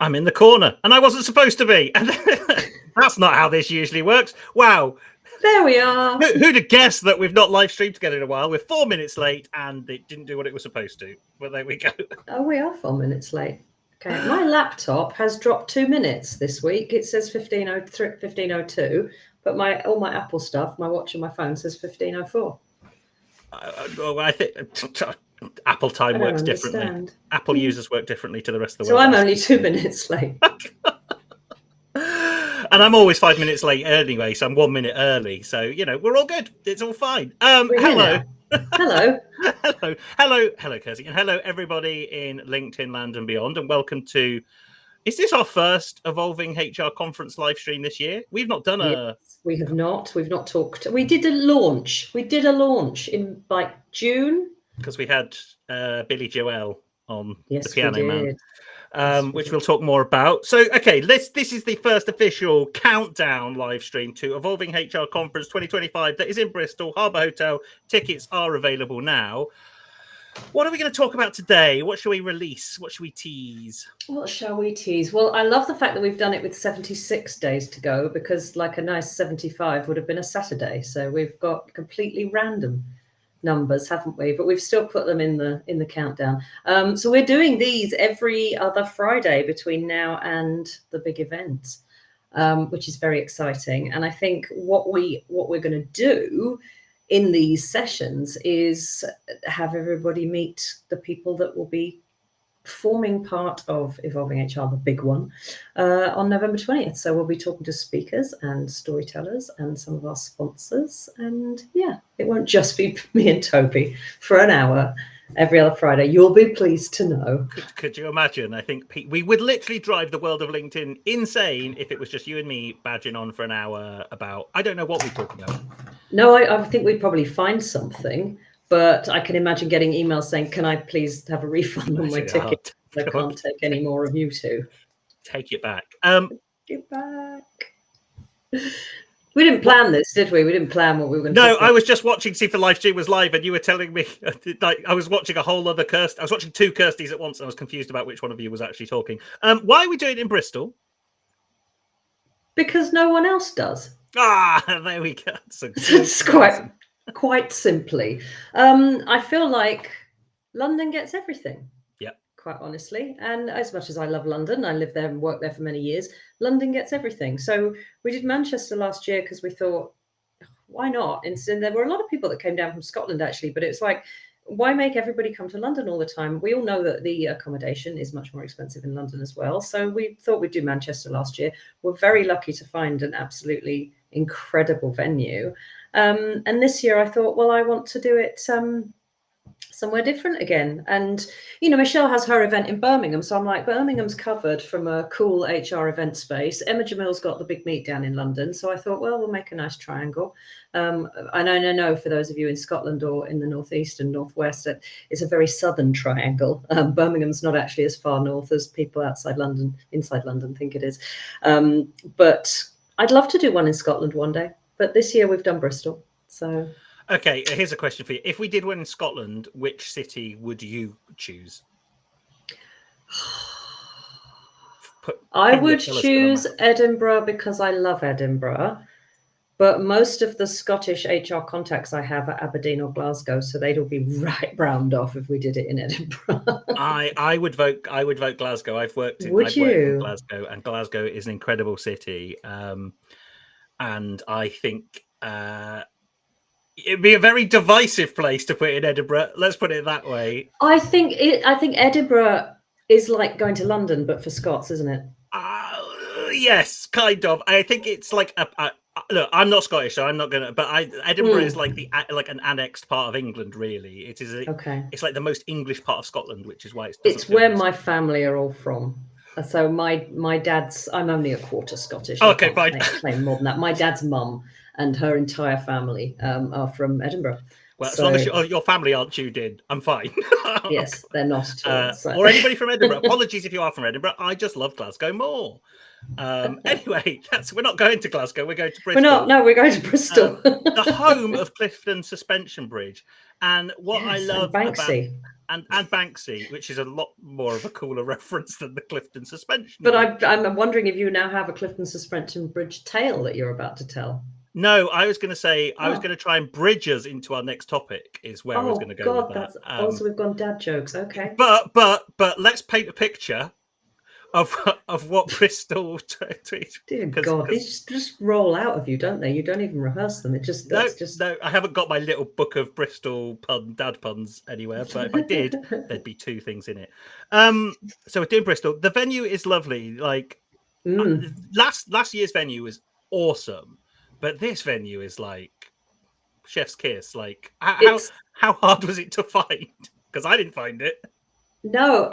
I'm in the corner, and I wasn't supposed to be. And that's not how this usually works. Wow. There we are. Who'd have guessed that we've not live streamed together in a while? We're 4 minutes late, and it didn't do what it was supposed to. But there we go. Oh, we are 4 minutes late. Okay, my laptop has dropped 2 minutes this week. It says 15:02, but all my Apple stuff, my watch and my phone says 15:04. I think Apple time works differently. Apple users work differently to the rest of the world. So I'm only 2 minutes late. And I'm always 5 minutes late anyway, so I'm 1 minute early. So, we're all good. It's all fine. Hello. Hello, Kirsty. And hello, everybody in LinkedIn land and beyond. And welcome to, is this our first Evolving HR conference live stream this year? We've not done We have not. We've not talked. We did a launch. In June. Because we had Billy Joel on the Piano Man. Which we'll talk more about. So, okay, this is the first official countdown live stream to Evolving HR Conference 2025 that is in Bristol, Harbour Hotel. Tickets are available now. What are we going to talk about today? What shall we release? What shall we tease? Well, I love the fact that we've done it with 76 days to go, because like a nice 75 would have been a Saturday. So we've got completely random numbers, haven't we? But we've still put them in the countdown. So we're doing these every other Friday between now and the big event, which is very exciting. And I think what we're going to do in these sessions is have everybody meet the people that will be forming part of Evolving HR, the big one, on November 20th. So we'll be talking to speakers and storytellers and some of our sponsors. And yeah, it won't just be me and Toby for an hour every other Friday. You'll be pleased to know. Could you imagine? I think we would literally drive the world of LinkedIn insane if it was just you and me badging on for an hour about, I don't know what we're talking about. No, I think we'd probably find something. But I can imagine getting emails saying, can I please have a refund on my ticket? I can't take any more of you two. Take it back. Take it back. We didn't plan this, did we? We didn't plan what we were going to do. No, I was just watching, see if the live stream was live, and you were telling me, like, I was watching a whole other Kirsty. I was watching two Kirsties at once, and I was confused about which one of you was actually talking. Why are we doing it in Bristol? Because no one else does. There we go. It's quite simply. I feel like London gets everything. Yeah. Quite honestly. And as much as I love London, I lived there and worked there for many years, London gets everything. So we did Manchester last year because we thought, why not? And there were a lot of people that came down from Scotland, actually, but it's like, why make everybody come to London all the time? We all know that the accommodation is much more expensive in London as well. So we thought we'd do Manchester last year. We're very lucky to find an absolutely incredible venue. And this year I thought, well, I want to do it somewhere different again. And, Michelle has her event in Birmingham. So I'm like, Birmingham's covered from a cool HR event space. Emma Jamil's got the big meet down in London. So I thought, well, we'll make a nice triangle. And I know for those of you in Scotland or in the northeast and northwest, it's a very southern triangle. Birmingham's not actually as far north as people inside London think it is. But I'd love to do one in Scotland one day. But this year we've done Bristol. So okay, here's a question for you. If we did one in Scotland, which city would you choose? I would choose Edinburgh because I love Edinburgh. But most of the Scottish HR contacts I have are Aberdeen or Glasgow, so they'd all be right round off if we did it in Edinburgh. I would vote Glasgow. I've worked in Glasgow, and Glasgow is an incredible city. And I think it'd be a very divisive place to put in Edinburgh. Let's put it that way. I think Edinburgh is like going to London, but for Scots, isn't it? Yes, kind of. I think it's like look, I'm not Scottish, so I'm not gonna. But Edinburgh is like an annexed part of England. Really, it is. Okay. It's like the most English part of Scotland, which is why it's where my family are all from. So my dad's, I'm only a quarter Scottish. Okay, fine. I claim more than that. My dad's mum and her entire family are from Edinburgh. Well, as So long as your family aren't tuned in, I'm fine. yes, they're not at all. So. Or anybody from Edinburgh. Apologies if you are from Edinburgh. I just love Glasgow more. Anyway, we're not going to Glasgow. We're going to Bristol. We're not. No, we're going to Bristol, the home of Clifton Suspension Bridge. And what I love and Banksy. And Banksy, which is a lot more of a cooler reference than the Clifton Suspension But Bridge. I'm wondering if you now have a Clifton Suspension Bridge tale that you're about to tell. No, I was going to say I was going to try and bridge us into our next topic. Is where I was going to go with that. That's also we've gone dad jokes. Okay, but let's paint a picture of what Bristol. Dear God, these just roll out of you, don't they? You don't even rehearse them. It just no. I haven't got my little book of Bristol dad puns anywhere, but if I did, there'd be 2 things in it. So we're doing Bristol. The venue is lovely. Like last year's venue was awesome, but this venue is like chef's kiss. Like how hard was it to find? Because I didn't find it. No,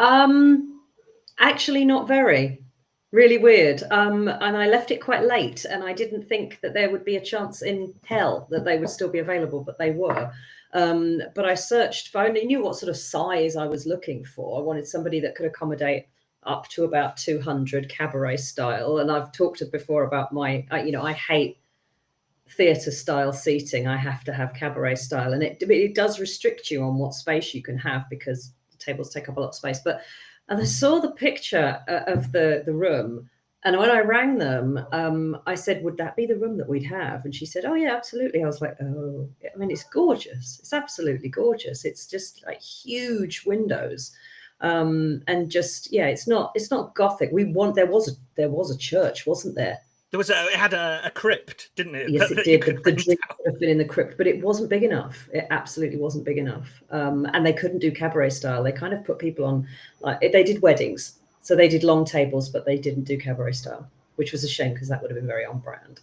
actually not very. Really weird. And I left it quite late, and I didn't think that there would be a chance in hell that they would still be available, but they were. But I searched for, I knew what sort of size I was looking for. I wanted somebody that could accommodate up to about 200 cabaret style. And I've talked before about I hate theatre style seating. I have to have cabaret style, and it does restrict you on what space you can have because the tables take up a lot of space. And I saw the picture of the room, and when I rang them, I said, would that be the room that we'd have? And she said, oh yeah, absolutely. I was like, oh, I mean, it's gorgeous. It's absolutely gorgeous. It's just like huge windows. And just, yeah, it's not Gothic. There was a church, wasn't there? It had a crypt, didn't it? Yes, it did. The drink could have been in the crypt, but it wasn't big enough. It absolutely wasn't big enough. And they couldn't do cabaret style. They kind of put people on, they did weddings. So they did long tables, but they didn't do cabaret style, which was a shame because that would have been very on brand.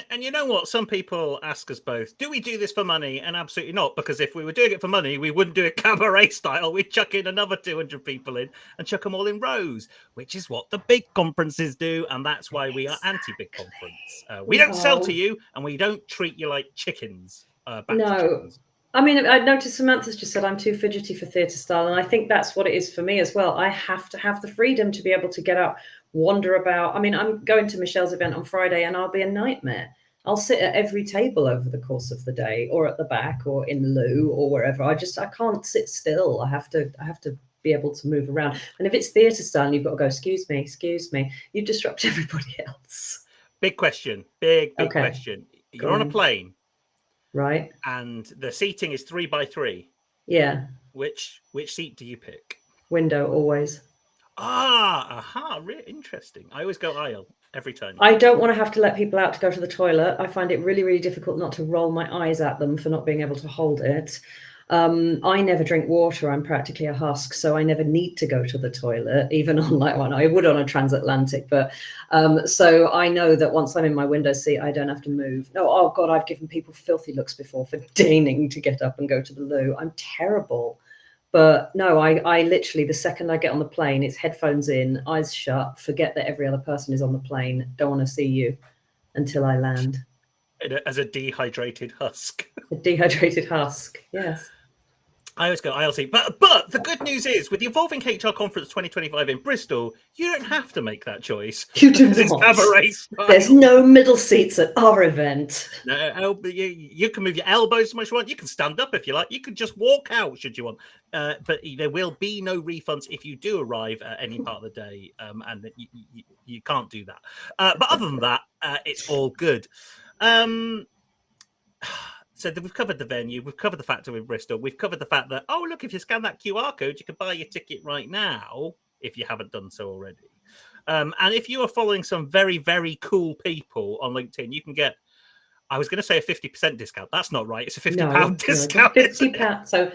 And you know what? Some people ask us both, do we do this for money? And absolutely not, because if we were doing it for money, we wouldn't do it cabaret style. We'd chuck in another 200 people in and chuck them all in rows, which is what the big conferences do. And that's why we are anti-big conference. We don't sell to you, and we don't treat you like chickens. Chickens. I mean, I noticed Samantha's just said I'm too fidgety for theatre style, and I think that's what it is for me as well. I have to have the freedom to be able to get out, wander about. I mean, I'm going to Michelle's event on Friday, and I'll be a nightmare. I'll sit at every table over the course of the day, or at the back, or in the loo, or wherever. I can't sit still. I have to be able to move around. And if it's theatre style, and you've got to go, excuse me, you disrupt everybody else. Big question. Big question. You're on a plane. Right. And the seating is 3 by 3. Yeah. Which seat do you pick? Window, always. Really interesting. I always go aisle every time. I don't want to have to let people out to go to the toilet. I find it really, really difficult not to roll my eyes at them for not being able to hold it. I never drink water. I'm practically a husk, so I never need to go to the toilet, even on I would on a transatlantic. But so I know that once I'm in my window seat, I don't have to move. No, oh God, I've given people filthy looks before for deigning to get up and go to the loo. I'm terrible. But no, I literally, the second I get on the plane, it's headphones in, eyes shut, forget that every other person is on the plane, don't want to see you until I land. As a dehydrated husk. A dehydrated husk, yes. I always go ILC. But the good news is, with the Evolving HR Conference 2025 in Bristol, you don't have to make that choice. You do not. There's no middle seats at our event. No, you can move your elbows as much as you want. You can stand up if you like. You can just walk out should you want. But there will be no refunds if you do arrive at any part of the day, and you can't do that. But other than that, it's all good. So we've covered the venue, we've covered the fact that we're in Bristol, we've covered the fact that, oh, look, if you scan that QR code, you can buy your ticket right now, if you haven't done so already. And if you are following some very, very cool people on LinkedIn, you can get, I was going to say a 50% discount. That's not right. It's a £50 discount. £50. So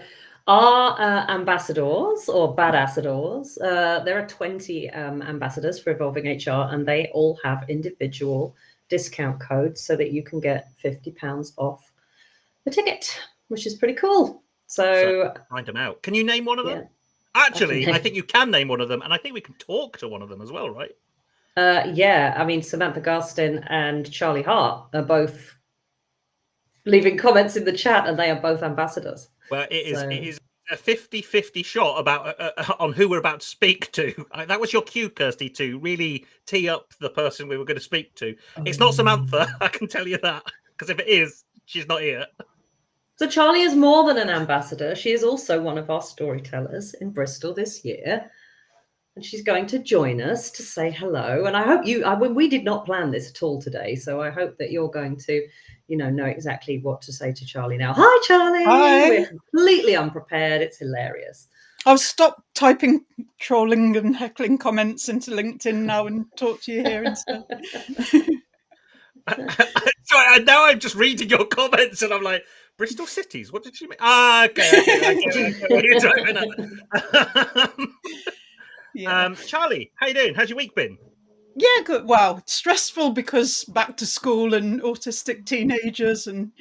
our ambassadors or badassadors, there are 20 ambassadors for Evolving HR, and they all have individual discount codes so that you can get £50 off the ticket, which is pretty cool. So find them out. Can you name one of them? Yeah. Actually, I think you can name one of them, and I think we can talk to one of them as well, right? Yeah, I mean, Samantha Garstin and Charlie Hart are both leaving comments in the chat, and they are both ambassadors. Well, it So is a 50-50 shot about on who we're about to speak to. That was your cue, Kirsty, to really tee up the person we were going to speak to. It's not Samantha, I can tell you that, because if it is, she's not here. So Charlie is more than an ambassador. She is also one of our storytellers in Bristol this year. And she's going to join us to say hello. And I hope we did not plan this at all today. So I hope that you're going to, know exactly what to say to Charlie now. Hi, Charlie. Hi. We're completely unprepared. It's hilarious. I'll stop typing trolling and heckling comments into LinkedIn now and talk to you here instead. Sorry, now I'm just reading your comments and I'm like, Bristol Cities, what did she mean? Ah, okay, I get what you're driving at. Charlie, how you doing? How's your week been? Yeah, good. Well, stressful because back to school and autistic teenagers and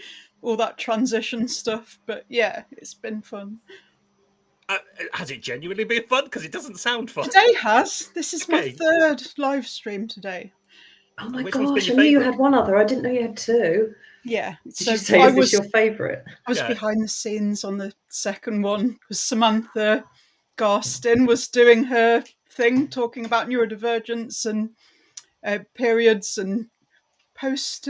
all that transition stuff. But yeah, it's been fun. Has it genuinely been fun? Because it doesn't sound fun. Today has. This is my third live stream today. Oh my gosh, I knew you had one other. I didn't know you had two. Yeah. Did you say is this your favourite? I was behind the scenes on the second one because Samantha Garstin was doing her thing, talking about neurodivergence and periods and post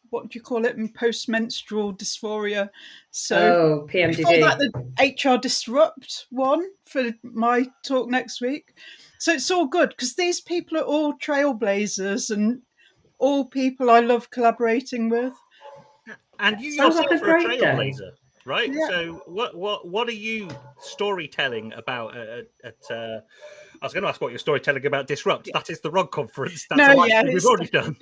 what do you call it, and post-menstrual dysphoria. So PMDD. Before that, the HR Disrupt one for my talk next week. So it's all good because these people are all trailblazers and all people I love collaborating with. And you yourself are a trailblazer, right? Yeah. So what are you storytelling about at I was going to ask what you're storytelling about Disrupt. Yeah. That is the ROG conference. That's we've already done.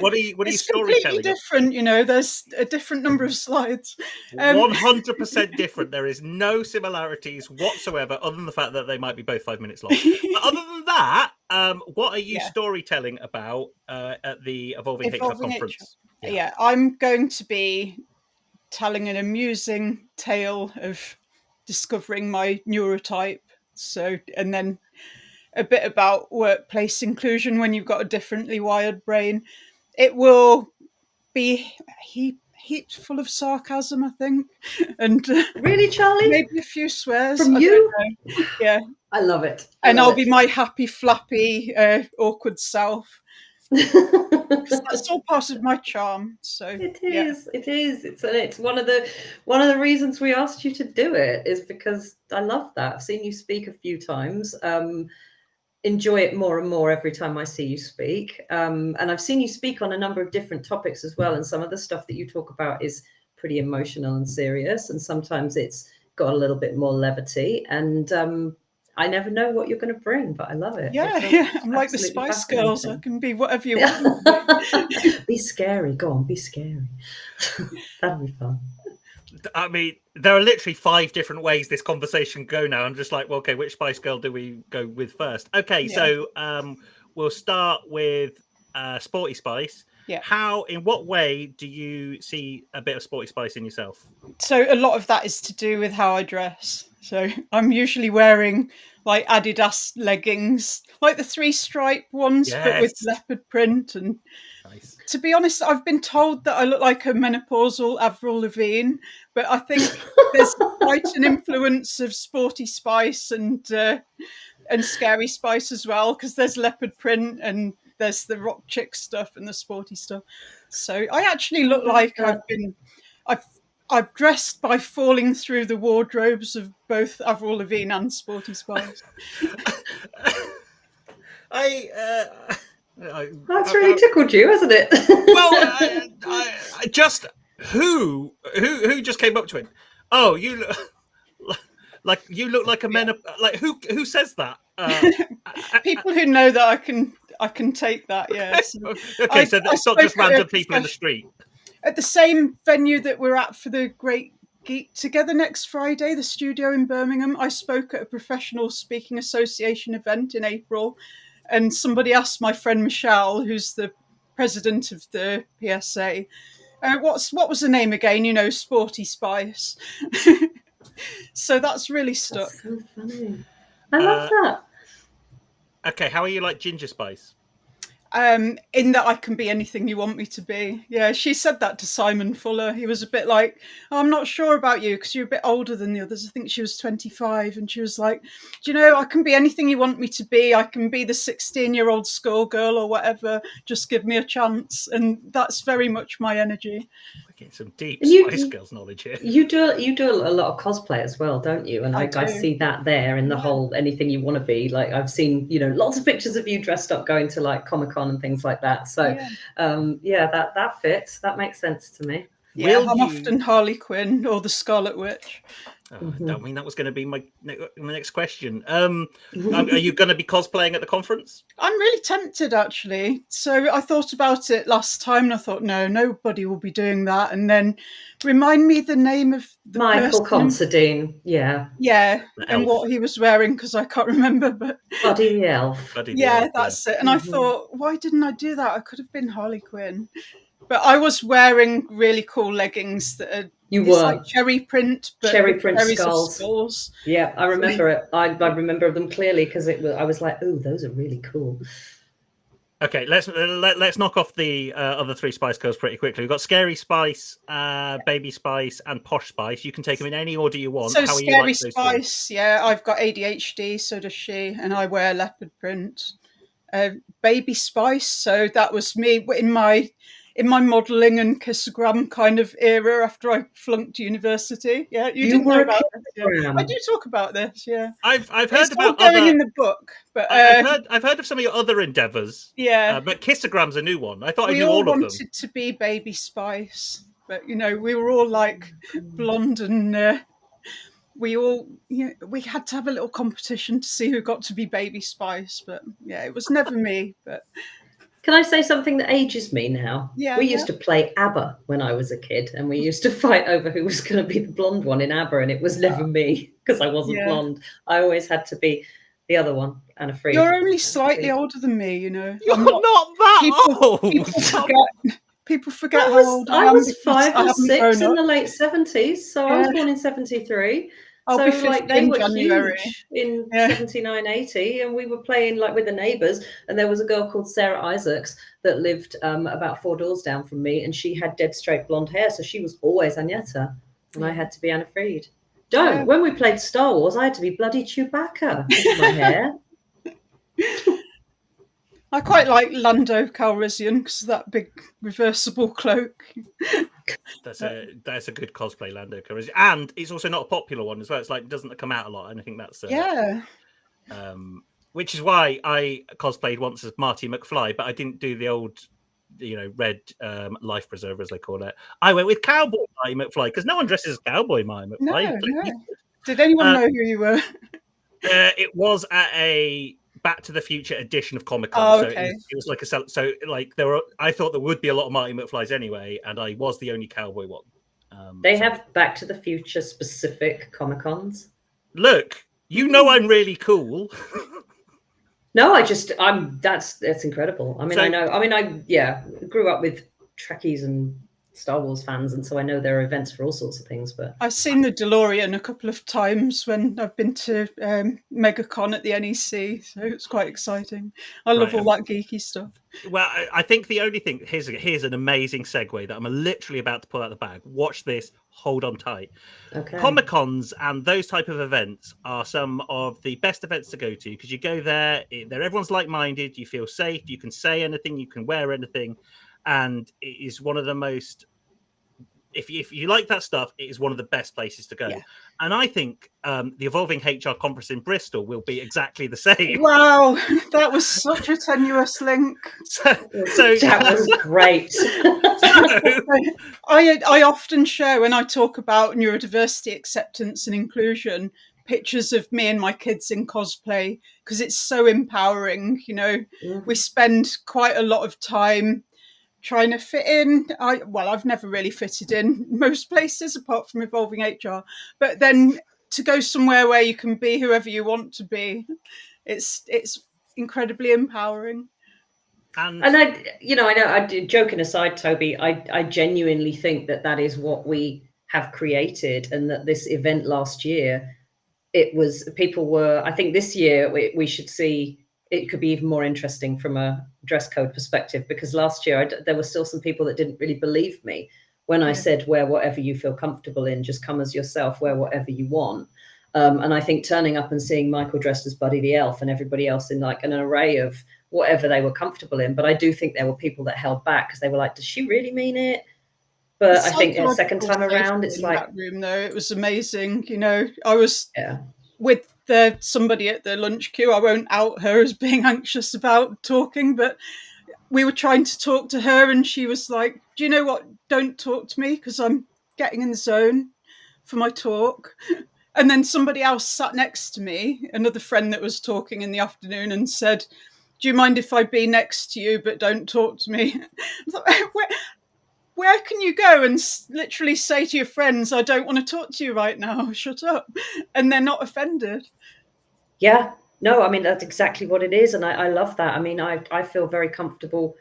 What are you storytelling? It's completely different, there's a different number of slides. 100% different. There is no similarities whatsoever, other than the fact that they might be both 5 minutes long. But other than that, what are you storytelling about at the Evolving HR conference? Yeah, I'm going to be telling an amusing tale of discovering my neurotype. And then a bit about workplace inclusion when you've got a differently wired brain. It will be heaped full of sarcasm, I think. And really, Charlie? Maybe a few swears. From you? Yeah. I love it. I'll be my happy, flappy, awkward self. That's all part of my charm. So it is. It's one of the reasons we asked you to do it is because I love that. I've seen you speak a few times. Enjoy it more and more every time I see you speak. And I've seen you speak on a number of different topics as well. And some of the stuff that you talk about is pretty emotional and serious. And sometimes it's got a little bit more levity. And I never know what you're going to bring, but I love it. Yeah. I'm like the Spice Girls. I can be whatever you want. Be scary. Go on, be scary. That'd be fun. I mean, there are literally 5 different ways this conversation go now. I'm just like, well, okay, which Spice Girl do we go with first? Okay, so we'll start with Sporty Spice. Yeah. In what way do you see a bit of Sporty Spice in yourself? So a lot of that is to do with how I dress. So I'm usually wearing like Adidas leggings, like the 3-stripe ones, but with leopard print. And to be honest, I've been told that I look like a menopausal Avril Lavigne, but I think there's quite an influence of Sporty Spice and Scary Spice as well, because there's leopard print and there's the rock chick stuff and the sporty stuff. So I actually look like I've dressed by falling through the wardrobes of both Avril Lavigne and Sporty Spice. That's really tickled you, hasn't it? Well, I just who just came up to him? Oh, you look like a man. Like who says that? People who know that I can take that. Yes. Okay, so it's not just random people in the street. At the same venue that we're at for the Great Geek Together next Friday, the studio in Birmingham, I spoke at a professional speaking association event in April, and somebody asked my friend Michelle, who's the president of the PSA, what was the name again? Sporty Spice. So that's really stuck. That's so funny. I love that. Okay, how are you like Ginger Spice? in that I can be anything you want me to be. Yeah, she said that to Simon Fuller. He was a bit like, oh, I'm not sure about you because you're a bit older than the others. I think she was 25, and she was like, do you know, I can be anything you want me to be. I can be the 16-year-old schoolgirl or whatever. Just give me a chance. And that's very much my energy. We're getting some deep Spice Girls knowledge here. You do a lot of cosplay as well, don't you? And I see that there in the whole anything you want to be. Like I've seen, lots of pictures of you dressed up going to like Comic-Con and things like that. So that fits. That makes sense to me. Yeah, I'm often Harley Quinn or the Scarlet Witch. Oh, I mean, that was going to be my next question. Are you going to be cosplaying at the conference? I'm really tempted, actually. So I thought about it last time, and I thought, no, nobody will be doing that. And then remind me the name of the Michael Considine. Yeah, and what he was wearing, because I can't remember. But Buddy the Elf. That's it. And I thought, why didn't I do that? I could have been Harley Quinn. But I was wearing really cool leggings that are like cherry print, but cherry print skulls. Yeah, I remember it. I remember them clearly because I was like, oh, those are really cool. Okay, let's knock off the other three Spice Girls pretty quickly. We've got Scary Spice, Baby Spice, and Posh Spice. You can take them in any order you want. So Scary Spice, I've got ADHD, so does she, and I wear leopard print. Baby Spice, so that was me in my modelling and kissogram kind of era after I flunked university. Yeah, you didn't know about this. Yeah. I do talk about this. Yeah, I've heard about going in the book, but I've heard of some of your other endeavours. Yeah, but kissogram's a new one. I thought I knew all of them. We all wanted to be Baby Spice, but we were all like blonde and. We all, we had to have a little competition to see who got to be Baby Spice, but it was never me. But can I say something that ages me now? Yeah, we used to play ABBA when I was a kid, and we used to fight over who was going to be the blonde one in ABBA, and it was never me because I wasn't blonde. I always had to be the other one, Anna Fried. You're only slightly older than me, You're not that old. People forget how old I am. I was 5 or 6 in the late 70s, so I was born in 73. I'll be 50 they were January. Huge in 79, 80, and we were playing like with the neighbours, and there was a girl called Sarah Isaacs that lived about 4 doors down from me, and she had dead straight blonde hair, so she was always Agneta, and I had to be Anna Fried. When we played Star Wars, I had to be bloody Chewbacca with my hair. I quite like Lando Calrissian because of that big reversible cloak. That's a good cosplay, Lando Calrissian, and it's also not a popular one as well. It's like it doesn't come out a lot, and I think that's which is why I cosplayed once as Marty McFly, but I didn't do the old, red life preserver as they call it. I went with Cowboy Marty McFly because no one dresses as Cowboy Marty McFly. No. Did anyone know who you were? It was at a Back to the Future edition of Comic-Con. Oh, okay. So it was like I thought there would be a lot of Marty McFlys anyway, and I was the only cowboy one. They have Back to the Future specific Comic-Cons. Look, I'm really cool. No, that's incredible. I mean, I grew up with Trekkies and Star Wars fans, and so I know there are events for all sorts of things. But I've seen the DeLorean a couple of times when I've been to MegaCon at the NEC, so it's quite exciting. I love all that geeky stuff. Well, I think the only thing here's an amazing segue that I'm literally about to pull out the bag. Watch this. Hold on tight. Okay. Comic-Cons and those type of events are some of the best events to go to because you go there, everyone's like-minded, you feel safe, you can say anything, you can wear anything, and it is one of the most. If you like that stuff, it is one of the best places to go. Yeah. And I think the Evolving HR conference in Bristol will be exactly the same. Wow, that was such a tenuous link. So that was great. I often share when I talk about neurodiversity acceptance and inclusion pictures of me and my kids in cosplay because it's so empowering. We spend quite a lot of time trying to fit in. I've never really fitted in most places apart from Evolving HR, but then to go somewhere where you can be whoever you want to be, it's incredibly empowering. And I joking aside, Toby, I genuinely think that is what we have created, and that this event last year, I think this year we should see it could be even more interesting from a dress code perspective, because last year there were still some people that didn't really believe me when I said, wear whatever you feel comfortable in, just come as yourself, wear whatever you want. And I think turning up and seeing Michael dressed as Buddy the Elf and everybody else in like an array of whatever they were comfortable in. But I do think there were people that held back because they were like, does she really mean it? But I think the second time around, it's like that room though, it was amazing. You know, I was with somebody at the lunch queue. I won't out her as being anxious about talking, but we were trying to talk to her and she was like, do you know what? Don't talk to me because I'm getting in the zone for my talk. And then somebody else sat next to me, another friend that was talking in the afternoon, and said, do you mind if I be next to you, but don't talk to me? Where can you go and literally say to your friends, I don't want to talk to you right now, shut up, and they're not offended? Yeah, no, I mean, that's exactly what it is. And I love that. I mean, I feel very comfortable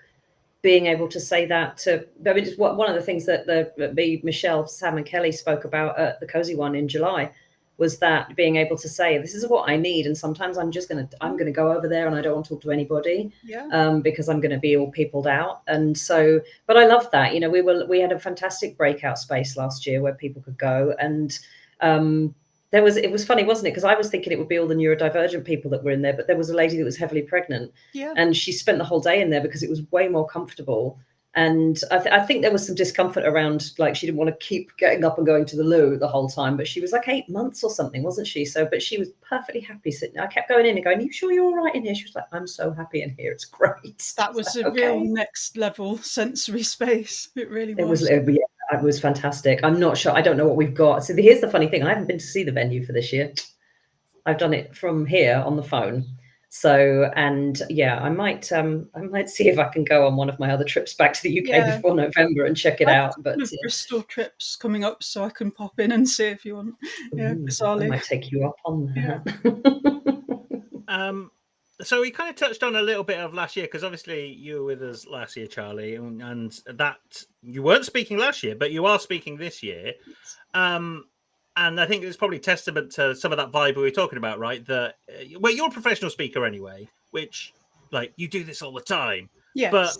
being able to say that to, I mean, it's one of the things that Michelle, Sam and Kelly spoke about at the Cozy One in July, was that being able to say, this is what I need. And sometimes I'm going to go over there and I don't want to talk to anybody because I'm going to be all peopled out. And so, but I love that, you know, we had a fantastic breakout space last year where people could go. And it was funny, wasn't it? Because I was thinking it would be all the neurodivergent people that were in there, but there was a lady that was heavily pregnant and she spent the whole day in there because it was way more comfortable. And I think there was some discomfort around, like, she didn't want to keep getting up and going to the loo the whole time, but she was like 8 months or something, wasn't she? So, but she was perfectly happy sitting. I kept going in and going, you sure you're all right in here? She was like, I'm so happy in here. It's great. That was a real next level sensory space. It really was. It was fantastic. I'm not sure. I don't know what we've got. So here's the funny thing. I haven't been to see the venue for this year. I've done it from here on the phone. So, and yeah, I might see if I can go on one of my other trips back to the UK before November and check it out. But Bristol trips coming up, so I can pop in and see if you want. Yeah, I might take you up on that. So we kind of touched on a little bit of last year, because obviously you were with us last year, Charlie, and that you weren't speaking last year, but you are speaking this year. And I think it's probably testament to some of that vibe we were talking about, right? That well, you're a professional speaker anyway, which, like, you do this all the time. Yes. But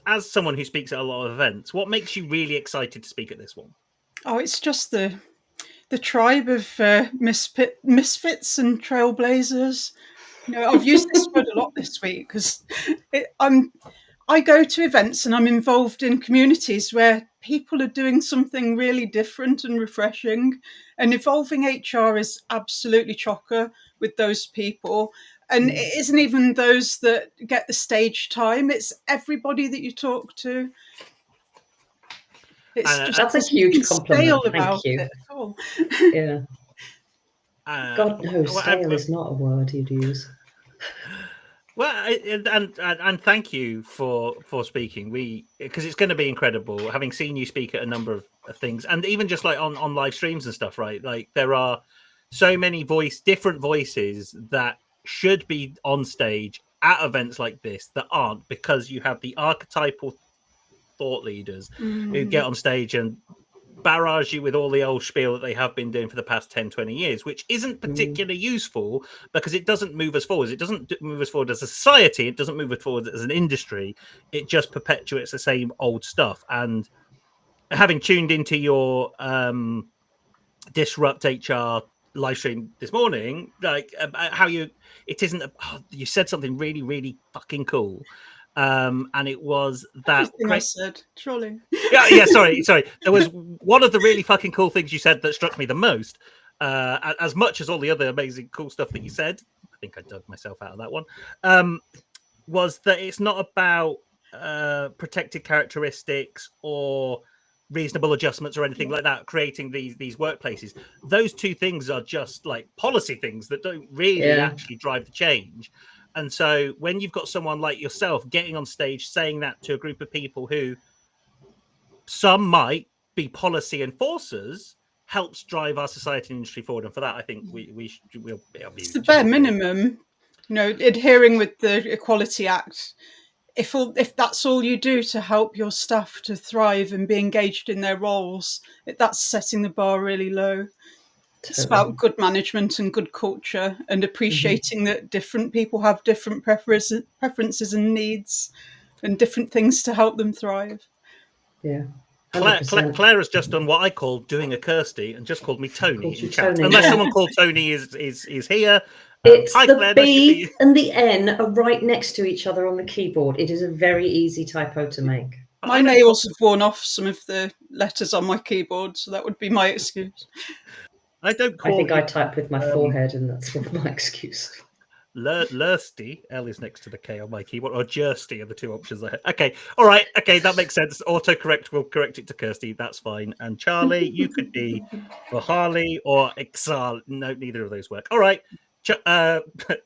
as someone who speaks at a lot of events, what makes you really excited to speak at this one? Oh, it's just the tribe of misfits and trailblazers. You know, I've used this word a lot this week because I go to events and I'm involved in communities where people are doing something really different and refreshing. And evolving HR is absolutely chocker with those people. And it isn't even those that get the stage time. It's everybody that you talk to. It's just that's a huge compliment. Thank you. Yeah. God knows, stale is not a word you'd use. Well, and thank you for speaking. Because it's going to be incredible having seen you speak at a number of things, and even just like on live streams and stuff, right? Like, there are so many different voices that should be on stage at events like this that aren't, because you have the archetypal thought leaders who get on stage and barrage you with all the old spiel that they have been doing for the past 10-20 years, which isn't particularly useful because it doesn't move us forward. It doesn't move us forward as a society. It doesn't move us forward as an industry. It just perpetuates the same old stuff. And having tuned into your Disrupt HR live stream this morning, like, how you said something really, really fucking cool. And it was that I said, trolling. Yeah, sorry. There was one of the really fucking cool things you said that struck me the most, as much as all the other amazing cool stuff that you said. I think I dug myself out of that one. Was that it's not about protected characteristics or reasonable adjustments or anything like that, creating these workplaces. Those two things are just like policy things that don't really actually drive the change. And so when you've got someone like yourself getting on stage saying that to a group of people who some might be policy enforcers, helps drive our society and industry forward. And for that, I think we'll be. It's the bare minimum, you know, adhering with the Equality Act. If that's all you do to help your staff to thrive and be engaged in their roles, that's setting the bar really low. It's about good management and good culture, and appreciating that different people have different preferences and needs and different things to help them thrive. Yeah. Claire has just done what I call doing a Kirsty and just called me Tony in chat. Tony, Unless yeah. someone called Tony is here. It's hi, the Claire, B and the N are right next to each other on the keyboard. It is a very easy typo to make. My nails have worn off some of the letters on my keyboard, so that would be my excuse. I think I type with my forehead, and that's my excuse. Lursty, L is next to the K on my keyboard, or Jersty are the two options I have. Okay, all right, okay, that makes sense. Autocorrect will correct it to Kirsty, that's fine. And Charlie, you could be for Harley or Exal. No, neither of those work. All right,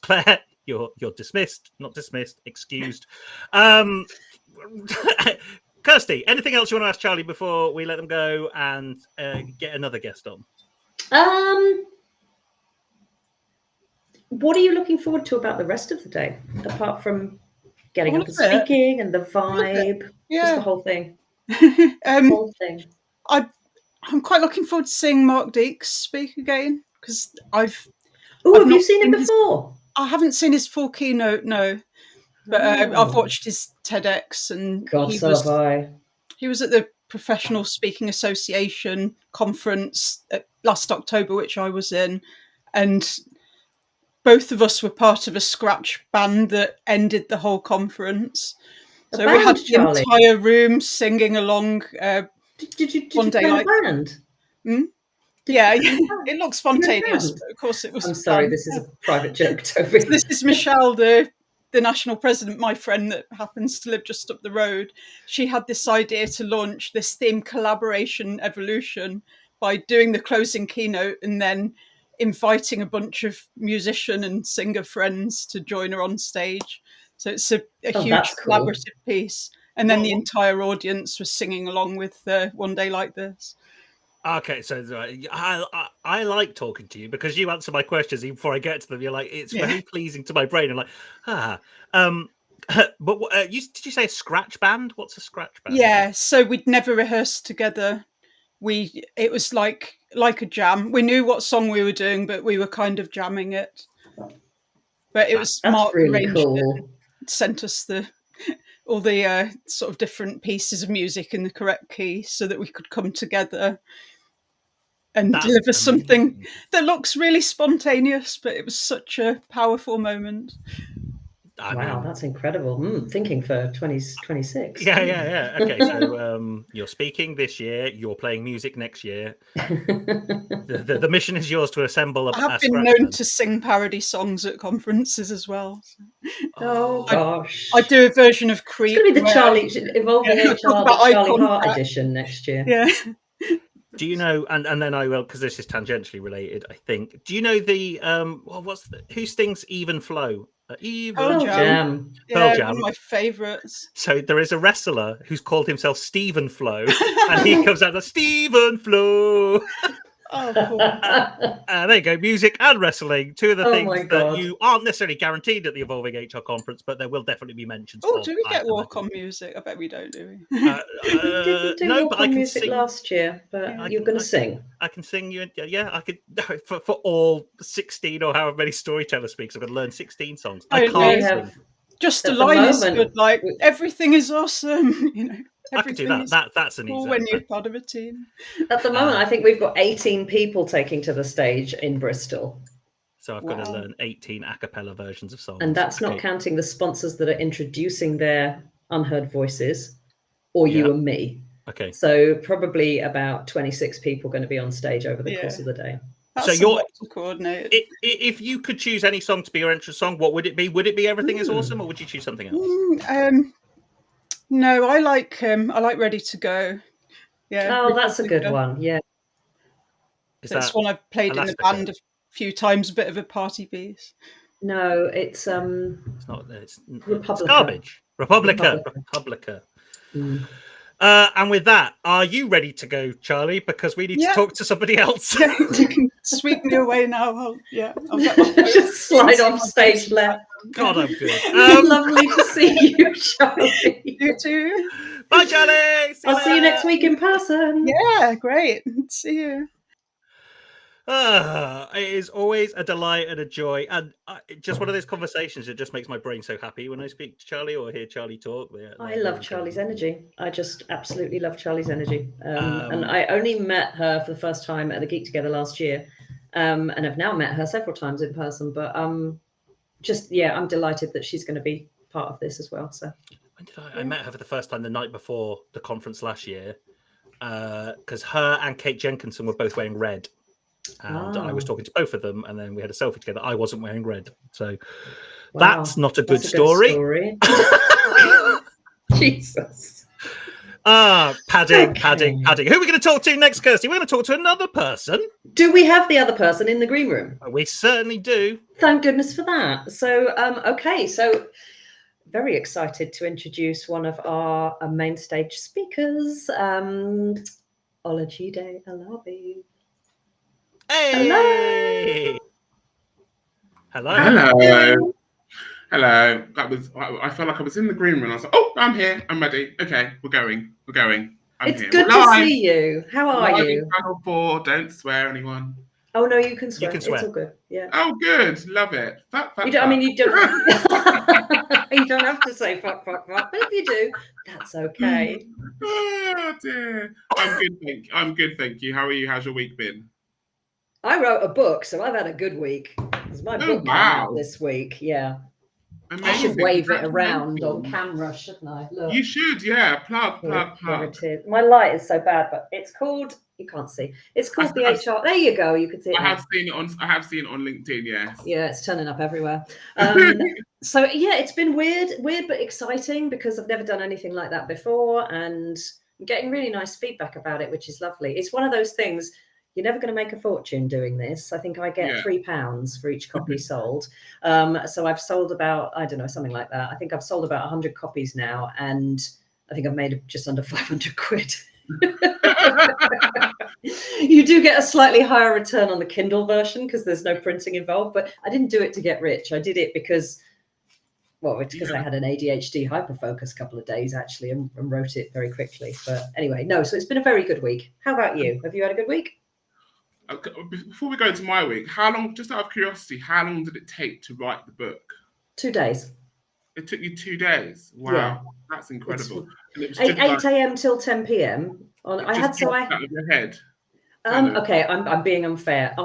Claire, you're dismissed, not dismissed, excused. Kirsty, anything else you want to ask Charlie before we let them go and get another guest on? What are you looking forward to about the rest of the day, apart from getting up and speaking and the vibe? Just the whole thing. The whole thing. I'm quite looking forward to seeing Mark Deeks speak again, because I've you seen him before? I haven't seen his full keynote, no. But I've watched his TEDx, and he was at the Professional Speaking Association conference last October, which I was in, and both of us were part of a scratch band that ended the whole conference. So we had the entire room singing along. Did you play a band? Yeah, it looked spontaneous, but of course it was. I'm sorry, this is a private joke, Toby. This is Michelle, the national president, my friend that happens to live just up the road. She had this idea to launch this theme, Collaboration Evolution, by doing the closing keynote and then inviting a bunch of musician and singer friends to join her on stage. So it's a huge collaborative piece. And then the entire audience was singing along with One Day Like This. Okay, so I like talking to you because you answer my questions even before I get to them. You're like, it's very pleasing to my brain. I'm like, but did you say a scratch band? What's a scratch band? Yeah, so we'd never rehearsed together. It was like a jam. We knew what song we were doing, but we were kind of jamming it. But it was Mark arranged it, sent us all the sort of different pieces of music in the correct key so that we could come together and deliver something that looks really spontaneous, but it was such a powerful moment. Wow, that's incredible. Thinking for 2026. Yeah. Okay, so you're speaking this year, you're playing music next year. The mission is yours to assemble I have been known to sing parody songs at conferences as well. Oh, gosh. I do a version of Creep. It's going to be the Evolving HR, the Charlie Hart edition next year. Yeah. Do you know, and then I will, because this is tangentially related, I think. Do you know the, who sings Even Flow? Pearl Jam. Pearl Jam. One of my favourites. So there is a wrestler who's called himself Stephen Flow, and he comes out as Stephen Flow. Oh, cool. There you go, music and wrestling, two of the things that you aren't necessarily guaranteed at the Evolving HR conference, but there will definitely be mentions. Oh, do we get walk-on music? I bet we don't, do we? We didn't do walk-on music last year, but you're going to sing. I can sing you, I could, for all 16 or however many storyteller speaks, I've got to learn 16 songs. I can't sing. Just a line is good, like, everything is awesome, you know. I could do that. That's an easy. When you're part of a team. At the moment, I think we've got 18 people taking to the stage in Bristol. So I've got to learn 18 a cappella versions of songs. And that's not counting the sponsors that are introducing their unheard voices, or you and me. Okay. So probably about 26 people going to be on stage over the course of the day. That's so you're coordinated. If you could choose any song to be your entrance song, what would it be? Would it be Everything Is Awesome, or would you choose something else? No, I like Ready to Go. Yeah. Oh, that's a good one. Yeah. It's one I've played in the band a few times, a bit of a party piece. No, it's not. It's Republica. It's garbage. Republica. And with that, are you ready to go, Charlie? Because we need to talk to somebody else. You can sweep me away now. I'll just slide off stage left. God, I'm good. Lovely to see you, Charlie. You too. Bye, Charlie. I'll see you next week in person. Yeah, great. See you. It is always a delight and a joy, and just one of those conversations that just makes my brain so happy when I speak to Charlie or hear Charlie talk. I love Charlie's energy. I just absolutely love Charlie's energy. And I only met her for the first time at the Geek Together last year, and I've now met her several times in person. But I'm delighted that she's going to be part of this as well. So when did I met her for the first time the night before the conference last year, because her and Kate Jenkinson were both wearing red. And I was talking to both of them, and then we had a selfie together. I wasn't wearing red, so that's not a good story. Jesus. Padding. Who are we going to talk to next, Kirsty? We're going to talk to another person. Do we have the other person in the green room? We certainly do. Thank goodness for that. So, so very excited to introduce one of our main stage speakers, Olajide Alabi. Hey! Hello. I felt like I was in the green room. I was like, "Oh, I'm here. I'm ready. Okay, we're going. It's here. Good to see you. How are you? Channel 4. Don't swear, anyone. Oh no, you can swear. You can swear. It's all good. Yeah. Oh, good. Love it. Fuck. You don't. You don't have to say fuck. But if you do, that's okay. Oh dear. I'm good. Thank you. How are you? How's your week been? I wrote a book, so I've had a good week. It's my book came out this week. Yeah. Amazing. I should wave it around on camera, shouldn't I? Look. You should, yeah. Plug. There it is. My light is so bad, but it's called. You can't see. It's called the HR. There you go. You can see it. I have seen it on LinkedIn. Yes. Yeah, it's turning up everywhere. So yeah, it's been weird but exciting because I've never done anything like that before, and I'm getting really nice feedback about it, which is lovely. It's one of those things. You're never going to make a fortune doing this. I think I get £3 for each copy sold. So I've sold about, I don't know, something like that. I think I've sold about 100 copies now, and I think I've made just under 500 quid. You do get a slightly higher return on the Kindle version because there's no printing involved, but I didn't do it to get rich. I did it because, I had an ADHD hyperfocus couple of days actually and wrote it very quickly. But anyway, so it's been a very good week. How about you? Have you had a good week? Before we go into my week, how long, just out of curiosity, how long did it take to write the book? 2 days. It took you 2 days. Wow, yeah. That's incredible. And it was 8 a.m. till 10 p.m. Out of your head. Okay, I'm being unfair.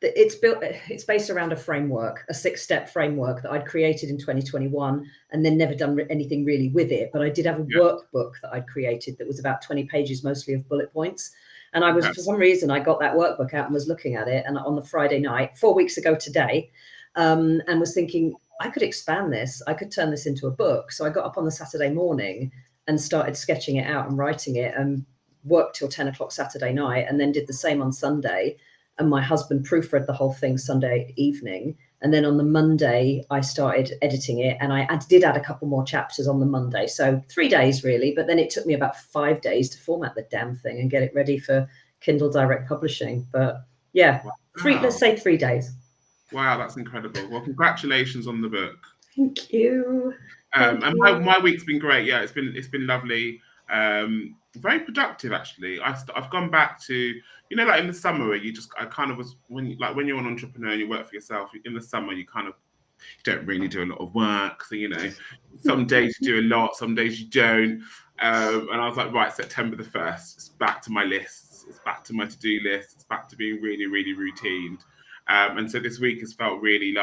It's based around a framework, a 6-step framework that I'd created in 2021 and then never done anything really with it. But I did have a workbook that I'd created that was about 20 pages, mostly of bullet points. And I was, for some reason, I got that workbook out and was looking at it. And on the Friday night, 4 weeks ago today, and was thinking, I could expand this. I could turn this into a book. So I got up on the Saturday morning and started sketching it out and writing it and worked till 10 o'clock Saturday night and then did the same on Sunday. And my husband proofread the whole thing Sunday evening. And then on the Monday, I started editing it. And I did add a couple more chapters on the Monday. So 3 days, really. But then it took me about 5 days to format the damn thing and get it ready for Kindle Direct Publishing. But yeah, let's say 3 days. Wow, that's incredible. Well, congratulations on the book. Thank you. And my week's been great. Yeah, it's been lovely. Very productive, actually. I've gone back to, like in the summer, when you're an entrepreneur and you work for yourself, in the summer you don't really do a lot of work. So some days you do a lot, some days you don't. And I was like, right, September the 1st, it's back to my lists, it's back to my to-do list, it's back to being really, really routine. And so this week has felt really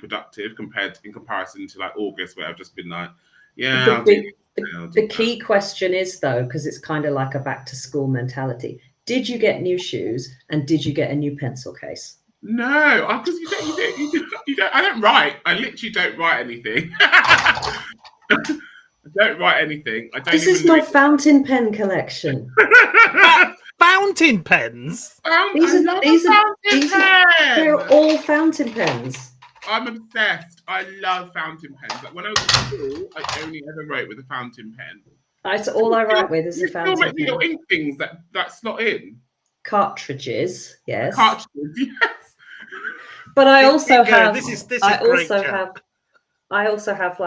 productive in comparison to August, where I've just been like, yeah. The key question is, though, because it's kind of like a back to school mentality. Did you get new shoes and did you get a new pencil case? No, because you don't. I don't write. I literally don't write anything. I don't write anything. This is my fountain pen collection. Fountain pens? They're all fountain pens. I'm obsessed. I love fountain pens. When I was at school, I only ever wrote with a fountain pen. That's all I write with is a fountain pen. Your ink things that slot in. Cartridges, yes. Cartridges, yes. But I also have. This is I great, also have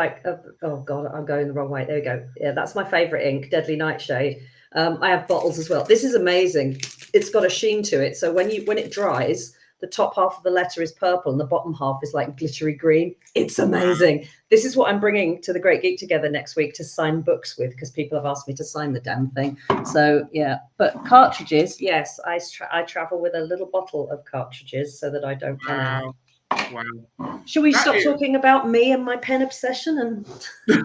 oh God, I'm going the wrong way. There we go. Yeah, that's my favorite ink, Deadly Nightshade. I have bottles as well. This is amazing. It's got a sheen to it. So when it dries, the top half of the letter is purple and the bottom half is like glittery green. It's amazing. Wow. This is what I'm bringing to the Great Geek Together next week to sign books with, because people have asked me to sign the damn thing. So yeah, but cartridges, yes, I travel with a little bottle of cartridges so that I don't run out. Wow. Should we stop talking about me and my pen obsession? And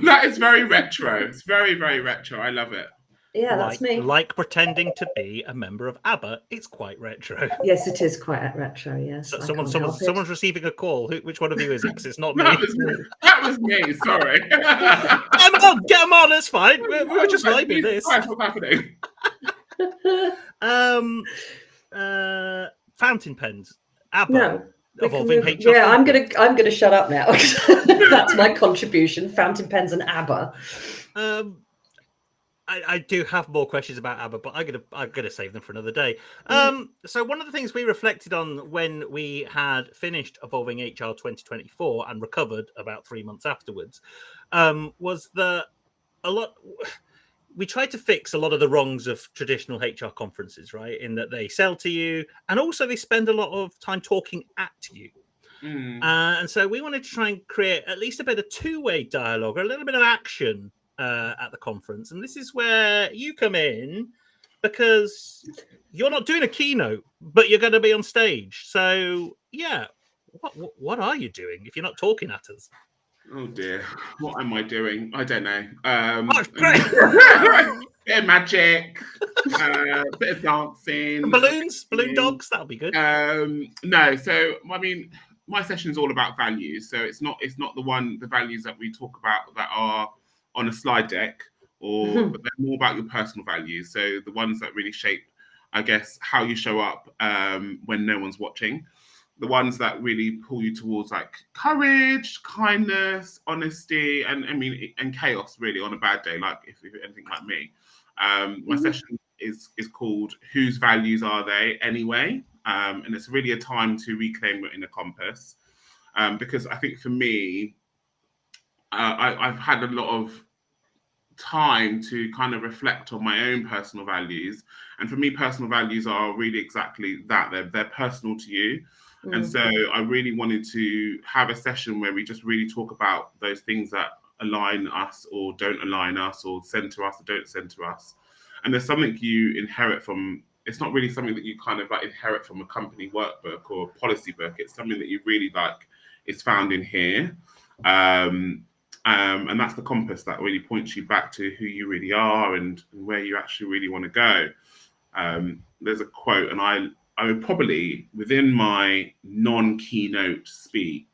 that is very retro. It's very, very retro. I love it. Yeah, that's me. Like pretending to be a member of ABBA. It's quite retro. Yes, it is quite retro. Yes. So someone's receiving a call. Which one of you is it? 'Cause it's not me. That was me. Sorry. Get them on. It's fine. We're just liking this. What's happening? Fountain pens. ABBA. No. Evolving HR. Yeah, I'm gonna shut up now. That's my contribution. Fountain pens and ABBA. I do have more questions about ABBA, but I'm gonna save them for another day. So one of the things we reflected on when we had finished Evolving HR 2024 and recovered about 3 months afterwards, was that we tried to fix a lot of the wrongs of traditional HR conferences, right? In that they sell to you, and also they spend a lot of time talking at you. And so we wanted to try and create at least a bit of two-way dialogue, or a little bit of action at the conference. And this is where you come in, because you're not doing a keynote, but you're going to be on stage. So yeah, what are you doing if you're not talking at us? Oh dear, what am I doing? I don't know. Great. Bit of magic, bit of dancing, balloon dogs. That'll be good. No, so I mean, my session is all about values. So it's not the values that we talk about that are on a slide deck, but they're more about your personal values. So the ones that really shape, I guess, how you show up when no one's watching. The ones that really pull you towards like courage, kindness, honesty, and chaos really on a bad day, like if you're anything like me. My session is called Whose Values Are They Anyway? And it's really a time to reclaim your inner compass. Because I think for me, I've had a lot of time to kind of reflect on my own personal values. And for me, personal values are really exactly that. They're personal to you. And so I really wanted to have a session where we just really talk about those things that align us or don't align us, or center us or don't center us. And there's something you inherit from. It's not really something that you kind of like inherit from a company workbook or a policy book. It's something that you really like is found in here. And that's the compass that really points you back to who you really are and where you actually really want to go. There's a quote, and I would probably, within my non-keynote speak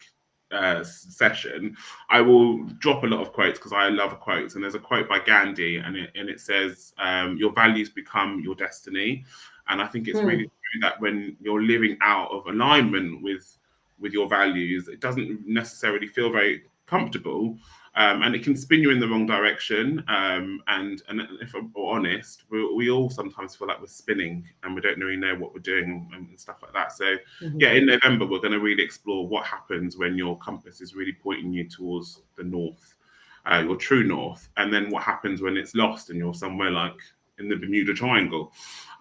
session, I will drop a lot of quotes because I love quotes. And there's a quote by Gandhi, and it says, "Your values become your destiny." And I think it's really true that when you're living out of alignment with your values, it doesn't necessarily feel very comfortable. And it can spin you in the wrong direction. And if I'm honest, we all sometimes feel like we're spinning and we don't really know what we're doing and stuff like that. So yeah, in November, we're going to really explore what happens when your compass is really pointing you towards the north, your true north. And then what happens when it's lost and you're somewhere like in the Bermuda Triangle.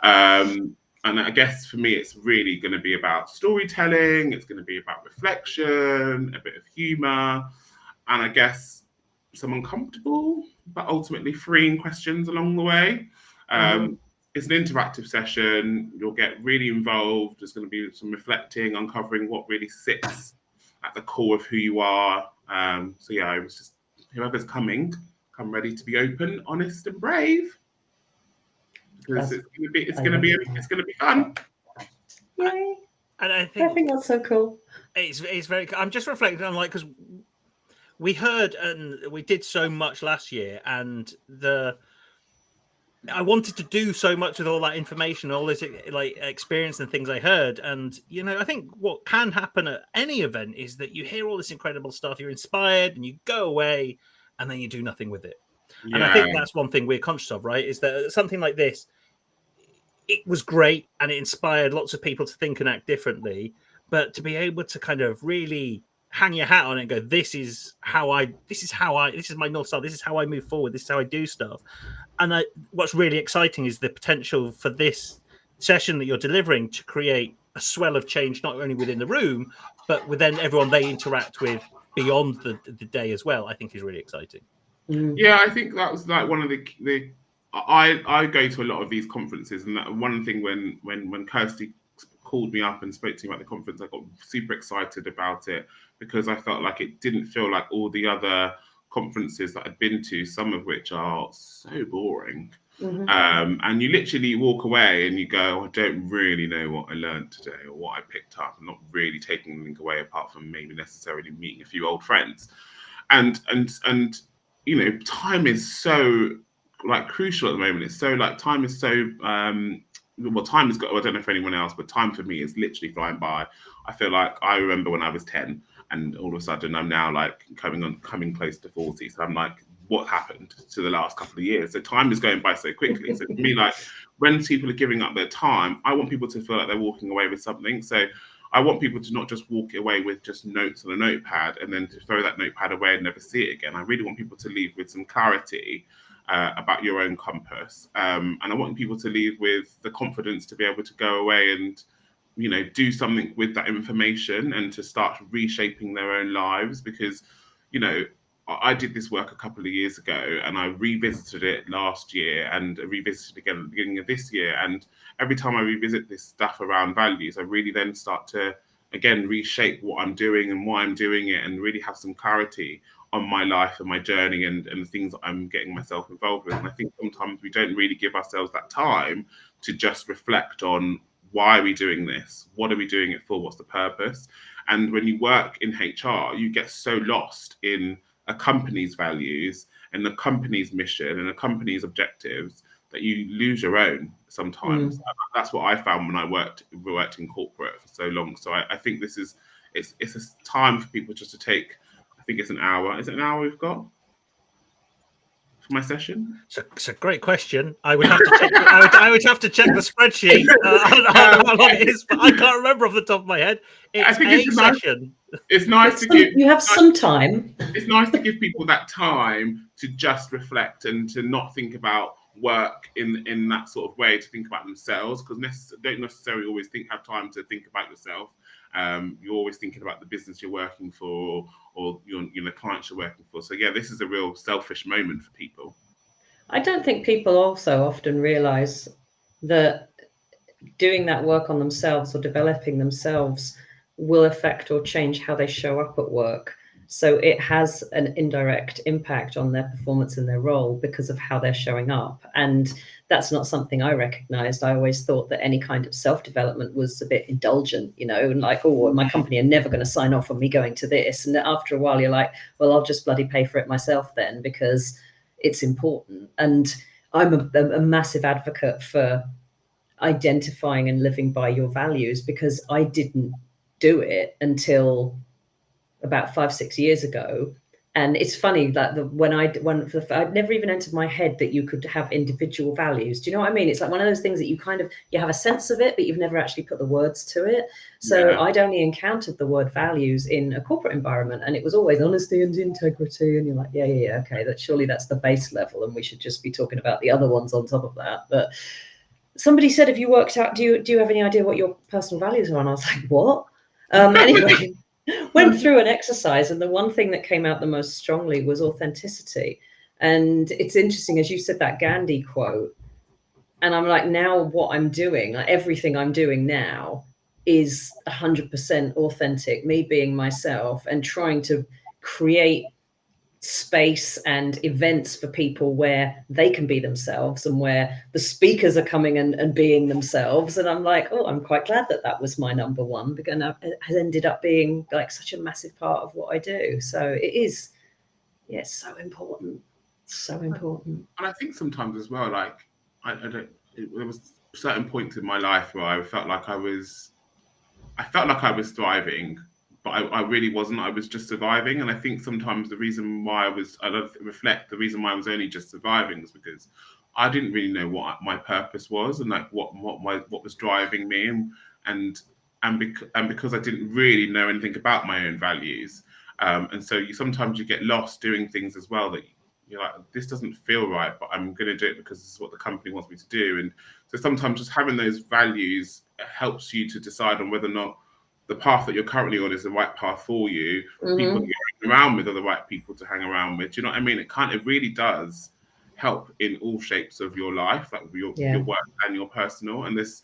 And I guess for me, it's really going to be about storytelling. It's going to be about reflection, a bit of humor, and I guess some uncomfortable but ultimately freeing questions along the way. It's an interactive session. You'll get really involved. There's going to be some reflecting, uncovering what really sits at the core of who you are. So yeah, it was just, whoever's coming, come ready to be open, honest, and brave, because it's going to be fun. Yay! And I think that's so cool. It's very. I'm just reflecting on, like, because we heard and we did so much last year, and I wanted to do so much with all that information, all this like experience and things I heard. And I think what can happen at any event is that you hear all this incredible stuff, you're inspired, and you go away, and then you do nothing with it. Yeah. And I think that's one thing we're conscious of, right? Is that something like this, it was great and it inspired lots of people to think and act differently, but to be able to kind of really hang your hat on it and go, this is my North Star, this is how I move forward, this is how I do stuff. And what's really exciting is the potential for this session that you're delivering to create a swell of change, not only within the room, but within everyone they interact with beyond the day as well. I think is really exciting. Yeah, I think that was like one of the I go to a lot of these conferences, and that one thing when Kirsty called me up and spoke to me about the conference, I got super excited about it because I felt like it didn't feel like all the other conferences that I'd been to, some of which are so boring. And you literally walk away and you go, I don't really know what I learned today or what I picked up. I'm not really taking anything away apart from maybe necessarily meeting a few old friends. And you know, time is so like crucial at the moment. It's so like time is so well, time has got, I don't know for anyone else, but time for me is literally flying by. I feel like I remember when I was 10 and all of a sudden I'm now like coming close to 40. So I'm like, what happened to the last couple of years? So time is going by so quickly. So for me, like when people are giving up their time, I want people to feel like they're walking away with something. So I want people to not just walk away with just notes on a notepad and then to throw that notepad away and never see it again. I really want people to leave with some clarity about your own compass. And I want people to leave with the confidence to be able to go away and, you know, do something with that information and to start reshaping their own lives. Because, you know, I did this work a couple of years ago and I revisited it last year and revisited again at the beginning of this year. And every time I revisit this stuff around values, I really then start to, again, reshape what I'm doing and why I'm doing it and really have some clarity on my life and my journey and the things that I'm getting myself involved with. And I think sometimes we don't really give ourselves that time to just reflect on why are we doing this? What are we doing it for? What's the purpose? And when you work in HR, you get so lost in a company's values and the company's mission and a company's objectives that you lose your own sometimes. That's what I found when I worked in corporate for so long. So I think this is it's a time for people just to take. I think it's an hour. Is it an hour we've got for my session? It's a great question. I would have to check. I would have to check the spreadsheet on how long it is, but I can't remember off the top of my head. It's a session. It's nice to give. You have some time. It's nice to give people that time to just reflect and to not think about work in that sort of way, to think about themselves, because don't necessarily always have time to think about yourself. You're always thinking about the business you're working for or your clients you're working for. So yeah, this is a real selfish moment for people. I don't think people also often realize that doing that work on themselves or developing themselves will affect or change how they show up at work. So it has an indirect impact on their performance in their role because of how they're showing up. And that's not something I recognized. I always thought that any kind of self-development was a bit indulgent, you know, and like, oh, my company are never going to sign off on me going to this. And after a while, you're like, well, I'll just bloody pay for it myself then because it's important. And I'm a massive advocate for identifying and living by your values because I didn't do it until about 5-6 years ago. And it's funny that I'd never even entered my head that you could have individual values. Do you know what I mean? It's like one of those things that you have a sense of it, but you've never actually put the words to it. So yeah. I'd only encountered the word values in a corporate environment, and it was always honesty and integrity. And you're like, yeah, okay, that's the base level, and we should just be talking about the other ones on top of that. But somebody said, have you worked out, do you have any idea what your personal values are? And I was like, what? Anyway, went through an exercise, and the one thing that came out the most strongly was authenticity. And it's interesting, as you said, that Gandhi quote, and I'm like, now what I'm doing, like everything I'm doing now is 100% authentic, me being myself and trying to create space and events for people where they can be themselves and where the speakers are coming and being themselves. And I'm like, oh, I'm quite glad that was my number one, because it has ended up being like such a massive part of what I do. So it is, it's so important. So important. And I think sometimes as well, like there was certain points in my life where I felt like I was thriving, but I really wasn't. I was just surviving. And I think sometimes the reason why I was only just surviving was because I didn't really know what my purpose was and like what was driving me, and because I didn't really know anything about my own values. And so sometimes you get lost doing things as well that You're like, this doesn't feel right, but I'm going to do it because this is what the company wants me to do. And so sometimes just having those values helps you to decide on whether or not the path that you're currently on is the right path for you. People that you're hanging around with are the right people to hang around with. Do you know what I mean? It really does help in all shapes of your life, like your work and your personal. And it's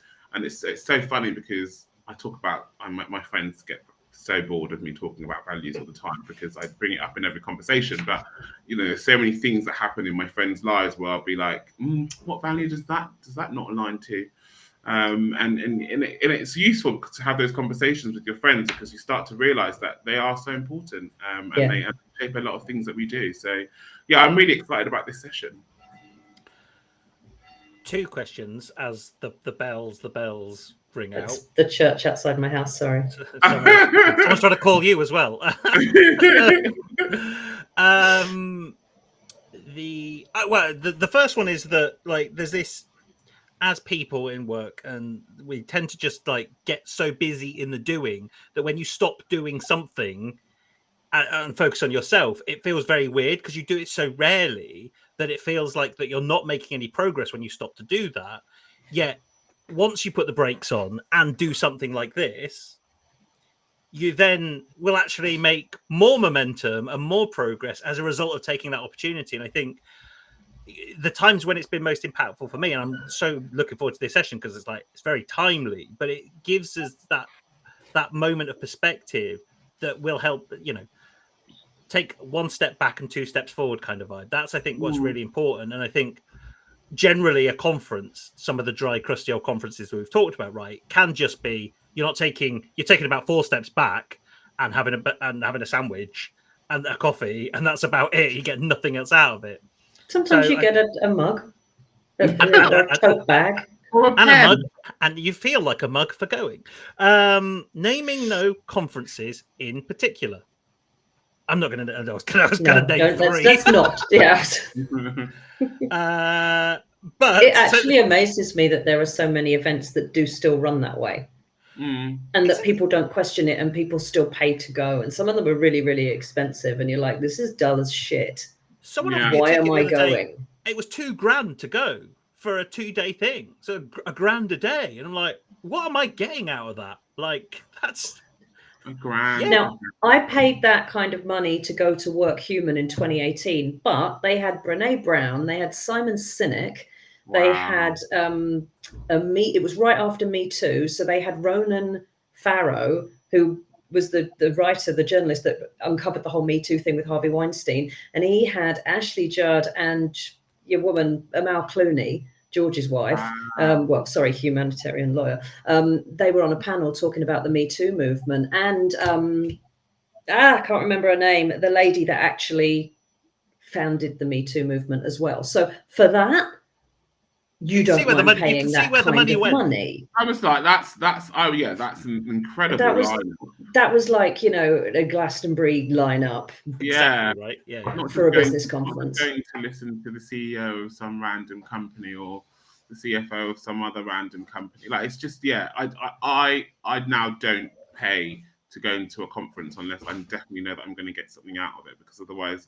so funny because I talk about my friends get so bored of me talking about values all the time because I bring it up in every conversation. But there's so many things that happen in my friends' lives where I'll be like, what value does that not align to? And it's useful to have those conversations with your friends because you start to realize that they are so important and they shape a lot of things that we do. So yeah, I'm really excited about this session. 2 questions as the bells ring out. It's the church outside my house, sorry. Someone's trying to call you as well. The first one is that, like, there's this, as people in work, and we tend to just like get so busy in the doing that when you stop doing something and focus on yourself, it feels very weird because you do it so rarely that it feels like that you're not making any progress when you stop to do that. Yet once you put the brakes on and do something like this, you then will actually make more momentum and more progress as a result of taking that opportunity. And I think the times when it's been most impactful for me, and I'm so looking forward to this session because it's very timely, but it gives us that moment of perspective that will help, take 1 step back and 2 steps forward kind of vibe. That's, I think, what's really important. And I think generally a conference, some of the dry, crusty old conferences we've talked about, right, can just be you're taking about 4 steps back and having a sandwich and a coffee, and that's about it. You get nothing else out of it. Sometimes you get a mug, a tote bag, and a mug, and you feel like a mug for going. Naming no conferences in particular. I'm not going to. I was going to name 3. Let's not. Yeah. But it actually amazes me that there are so many events that do still run that way, and that people don't question it, and people still pay to go. And some of them are really, really expensive, and you're like, "This is dull as shit." Why am I going? It was $2,000 to go for a 2-day thing, so $1,000 a day, and I'm like, what am I getting out of that? Like, that's $1,000. Yeah. Now, I paid that kind of money to go to Work Human in 2018, but they had Brene Brown, they had Simon Sinek, they had it was right after Me Too, so they had Ronan Farrow, who was the writer, the journalist that uncovered the whole Me Too thing with Harvey Weinstein, and he had Ashley Judd and your woman Amal Clooney, George's wife, humanitarian lawyer. They were on a panel talking about the Me Too movement, and I can't remember her name, the lady that actually founded the Me Too movement as well. So for that, you don't mind paying that kind of money. I was like, that's an incredible that was like, a Glastonbury lineup. Yeah, exactly right. Yeah, for a business conference. Not going to listen to the CEO of some random company or the CFO of some other random company. Like, it's just, I now don't pay to go into a conference unless I definitely know that I'm going to get something out of it, because otherwise,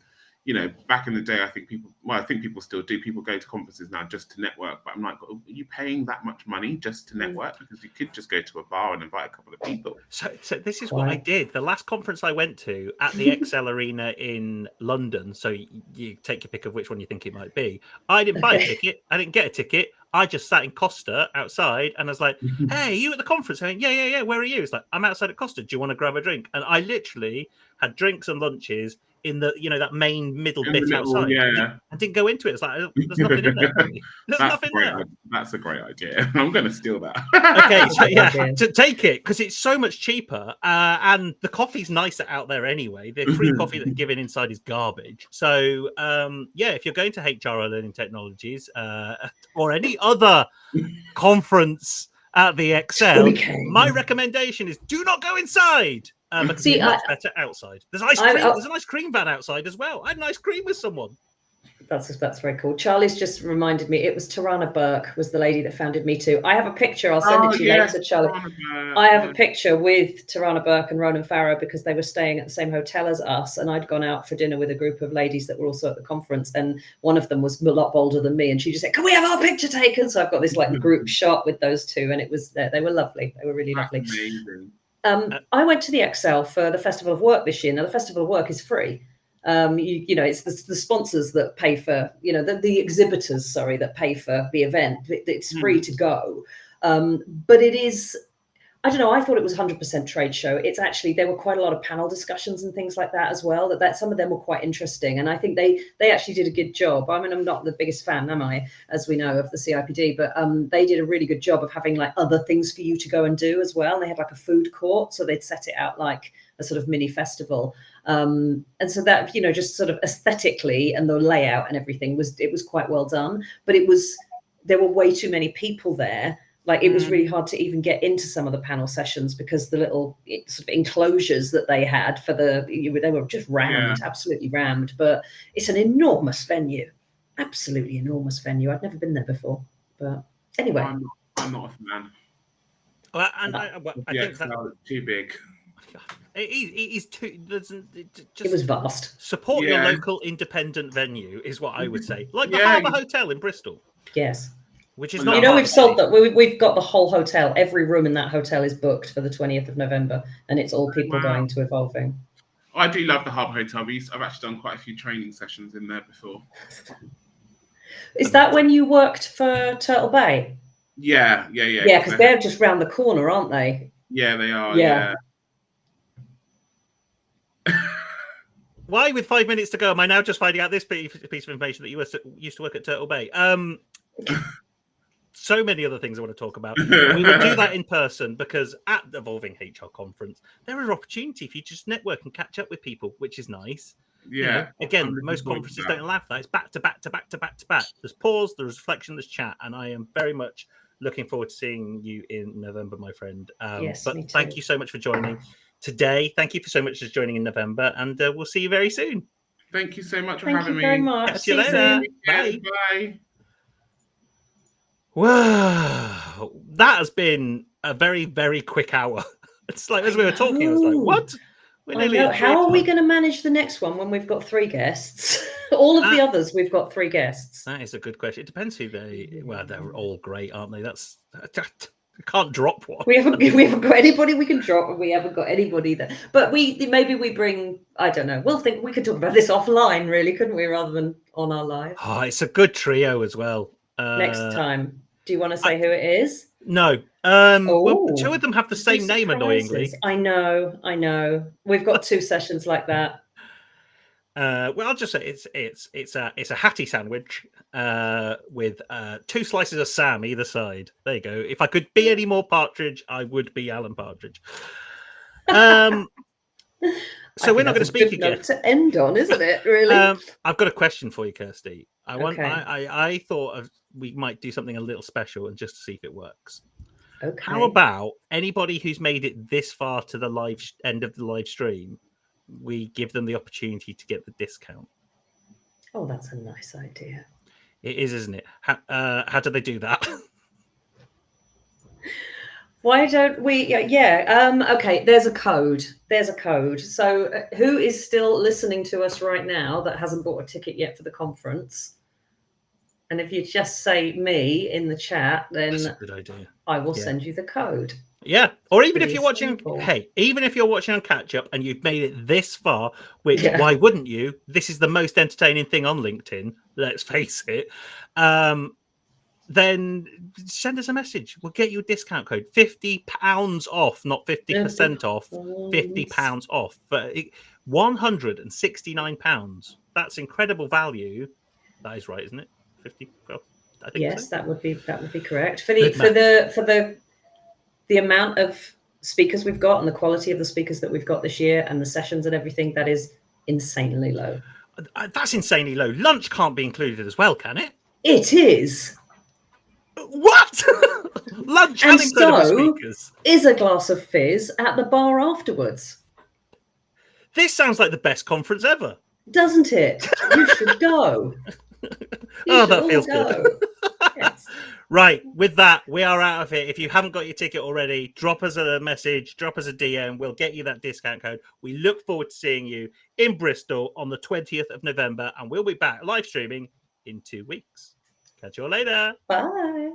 back in the day, I think people still do. People go to conferences now just to network, but I'm like, are you paying that much money just to network? Because you could just go to a bar and invite a couple of people. So this is what I did. The last conference I went to at the Excel Arena in London, so you take your pick of which one you think it might be. I didn't buy a ticket. I didn't get a ticket. I just sat in Costa outside, and I was like, hey, are you at the conference? I went, yeah. Where are you? It's like, I'm outside at Costa. Do you want to grab a drink? And I literally had drinks and lunches in the, that main middle bit outside. Yeah. I didn't go into it. It's like, there's nothing in there. There's nothing there. That's a great idea. I'm going to steal that. Okay, so to take it, because it's so much cheaper, and the coffee's nicer out there anyway. The free coffee that they're giving inside is garbage. So, if you're going to HR or Learning Technologies or any other conference at the Excel, my recommendation is do not go inside. Because it's much better outside. There's ice cream. There's an ice cream van outside as well. I had an ice cream with someone. That's very cool. Charlie's just reminded me. It was Tarana Burke was the lady that founded Me Too. I have a picture. I'll send it to you later, Charlie. I have a picture with Tarana Burke and Ronan Farrow because they were staying at the same hotel as us, and I'd gone out for dinner with a group of ladies that were also at the conference, and one of them was a lot bolder than me, and she just said, "Can we have our picture taken?" So I've got this like group shot with those two, and it was they were lovely. They were really lovely. Amazing. I went to the Excel for the Festival of Work this year. Now the Festival of Work is free. You know, it's the sponsors that pay for, you know, the exhibitors, sorry, that pay for the event. It's free to go. But it is, I don't know, I thought it was 100% trade show. It's actually, there were quite a lot of panel discussions and things like that as well, that some of them were quite interesting. And I think they actually did a good job. I mean, I'm not the biggest fan, am I, as we know, of the CIPD, but they did a really good job of having like other things for you to go and do as well. And they had like a food court, so they'd set it out like a sort of mini festival. And so that, you know, just sort of aesthetically and the layout and everything was quite well done, but there were way too many people there. Like it was really hard to even get into some of the panel sessions because the little sort of enclosures that they had they were just rammed, absolutely rammed. But it's an enormous venue, absolutely enormous venue. I'd never been there before, but anyway, I'm not a fan. Well, and I think that's too big. It is too. It was vast. Support your local independent venue is what I would say, like the Harbour Hotel in Bristol. Yes. Which is not. You know, we've sold that. We've got the whole hotel. Every room in that hotel is booked for the 20th of November, and it's all people going to Evolving. I do love the Harbour Hotel. I've actually done quite a few training sessions in there before. Is that when you worked for Turtle Bay? Yeah. Yeah, because they're just round the corner, aren't they? Yeah, they are. Yeah. Why, with 5 minutes to go, am I now just finding out this piece of information that you used to work at Turtle Bay? So many other things I want to talk about. We will do that in person because at the Evolving HR conference, there is an opportunity for you to just network and catch up with people, which is nice. Yeah. You know, again, most conferences don't allow that. It's back to back to back to back to back. There's pause, there's reflection, there's chat, and I am very much looking forward to seeing you in November, my friend. Yes, but me too. Thank you so much for joining today. Thank you so much for joining in November, and we'll see you very soon. Thank you so much for having me. Thank you very much. Catch you later. Bye. Bye. Wow, that has been a very, very quick hour. It's like, as we were talking, I was like, what? How are we going to manage the next one when we've got 3 guests? All of the others, we've got 3 guests. That is a good question. It depends who they're all great, aren't they? I can't drop one. We haven't got anybody we can drop, and we haven't got anybody that. But maybe we bring. I don't know. We'll think we could talk about this offline, really, couldn't we, rather than on our live? Oh, it's a good trio as well. Next time, do you want to say who it is? No. Well, 2 of them have the same name, annoyingly. I know. We've got 2 sessions like that. Well, I'll just say it's a hattie sandwich with 2 slices of Sam either side. There you go. If I could be any more Partridge, I would be Alan Partridge. So we're not going to speak again. To end on, isn't it? Really? I've got a question for you, Kirsty. I thought we might do something a little special and just to see if it works. Okay. How about anybody who's made it this far to the end of the live stream? We give them the opportunity to get the discount. Oh, that's a nice idea. It is, isn't it? How do they do that? Why don't we? Okay, there's a code. So who is still listening to us right now that hasn't bought a ticket yet for the conference? And if you just say me in the chat, then that's a good idea. I will send you the code. Yeah, or even if you're watching, even if you're watching on catch up and you've made it this far, which why wouldn't you? This is the most entertaining thing on LinkedIn. Let's face it. Then send us a message. We'll get you a discount code, £50 off, not 50% off. £50 off for £169. That's incredible value. That is right, isn't it? 50. Well, I think yes, so. that would be correct for the amount of speakers we've got and the quality of the speakers that we've got this year and the sessions and everything. That is insanely low. That's insanely low. Lunch can't be included as well, can it? It is. What? Lunch and incredible speakers. Is a glass of fizz at the bar afterwards. This sounds like the best conference ever. Doesn't it? You should go. Oh, that feels good. Yes. Right, with that, we are out of here. If you haven't got your ticket already, drop us a message, drop us a DM. We'll get you that discount code. We look forward to seeing you in Bristol on the 20th of November, and we'll be back live streaming in 2 weeks. Catch you all later. Bye.